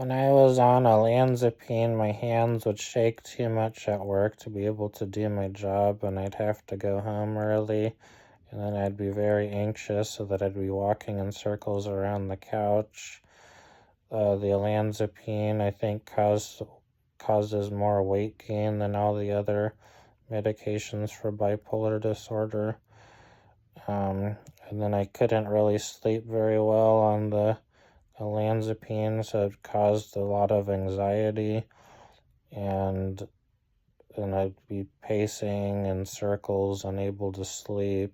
When I was on olanzapine, my hands would shake too much at work to be able to do my job, and I'd have to go home early, and then I'd be very anxious so that I'd be walking in circles around the couch. The olanzapine, I think, causes more weight gain than all the other medications for bipolar disorder. And then I couldn't really sleep very well on the olanzapine, so it caused a lot of anxiety, and then I'd be pacing in circles, unable to sleep.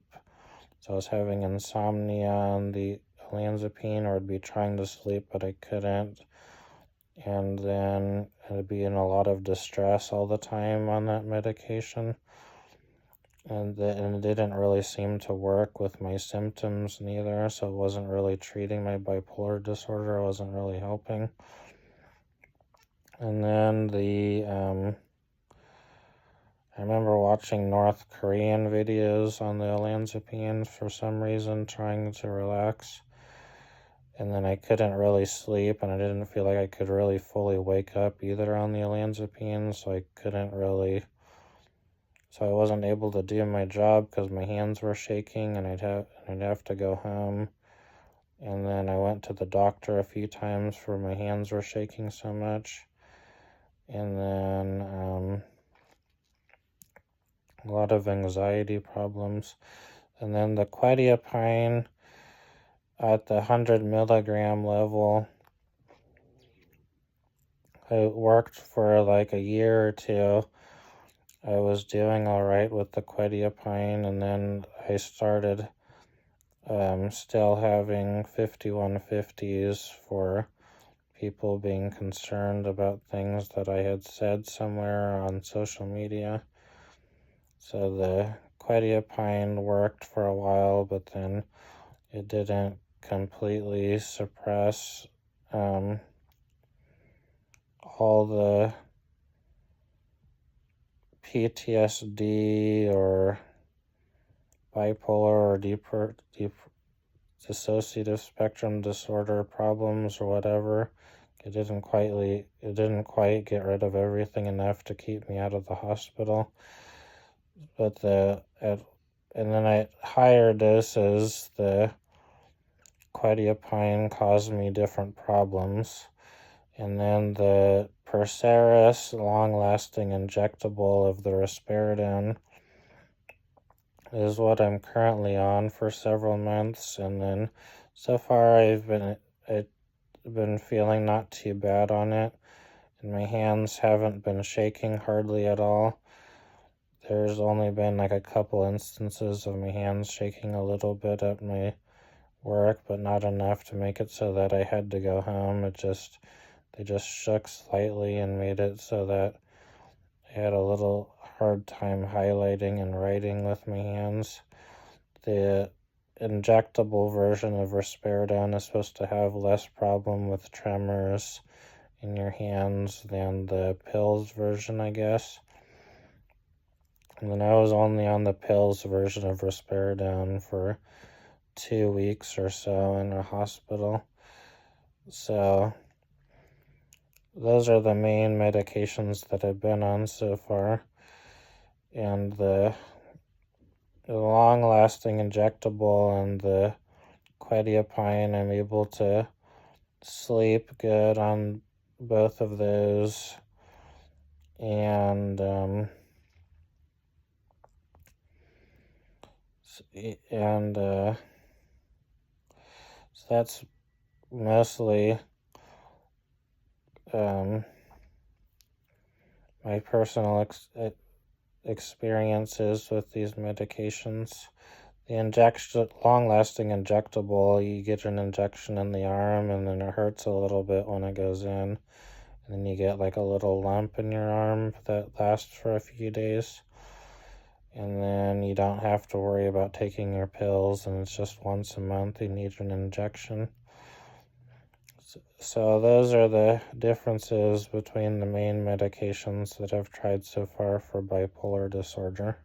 So I was having insomnia on the olanzapine, or I'd be trying to sleep, but I couldn't. And then I'd be in a lot of distress all the time on that medication. And it didn't really seem to work with my symptoms neither, so it wasn't really treating my bipolar disorder. It wasn't really helping. And then I remember watching North Korean videos on the olanzapine for some reason, trying to relax. And then I couldn't really sleep, and I didn't feel like I could really fully wake up either on the olanzapine, so I wasn't able to do my job because my hands were shaking, and I'd have to go home. And then I went to the doctor a few times for my hands were shaking so much. And then a lot of anxiety problems. And then the quetiapine at the 100 milligram level, I worked for like a year or two. I was doing all right with the quetiapine, and then I started still having 5150s for people being concerned about things that I had said somewhere on social media. So the quetiapine worked for a while, but then it didn't completely suppress all the PTSD or bipolar or deep dissociative spectrum disorder problems or whatever. It didn't quite get rid of everything enough to keep me out of the hospital. But and then at higher doses, the quetiapine caused me different problems. And then the perseris, long-lasting injectable of the risperidone, is what I'm currently on for several months. And then so far I've been feeling not too bad on it, and my hands haven't been shaking hardly at all. There's only been like a couple instances of my hands shaking a little bit at my work, but not enough to make it so that I had to go home. They just shook slightly and made it so that I had a little hard time highlighting and writing with my hands. The injectable version of risperidone is supposed to have less problem with tremors in your hands than the pills version, I guess. And then I was only on the pills version of risperidone for 2 weeks or so in a hospital. So those are the main medications that I've been on so far. And the long-lasting injectable and the quetiapine, I'm able to sleep good on both of those. And so that's mostly my personal experiences with these medications. The long-lasting injectable, you get an injection in the arm, and then it hurts a little bit when it goes in, and then you get like a little lump in your arm that lasts for a few days, and then you don't have to worry about taking your pills, and it's just once a month you need an injection. So those are the differences between the main medications that I've tried so far for bipolar disorder.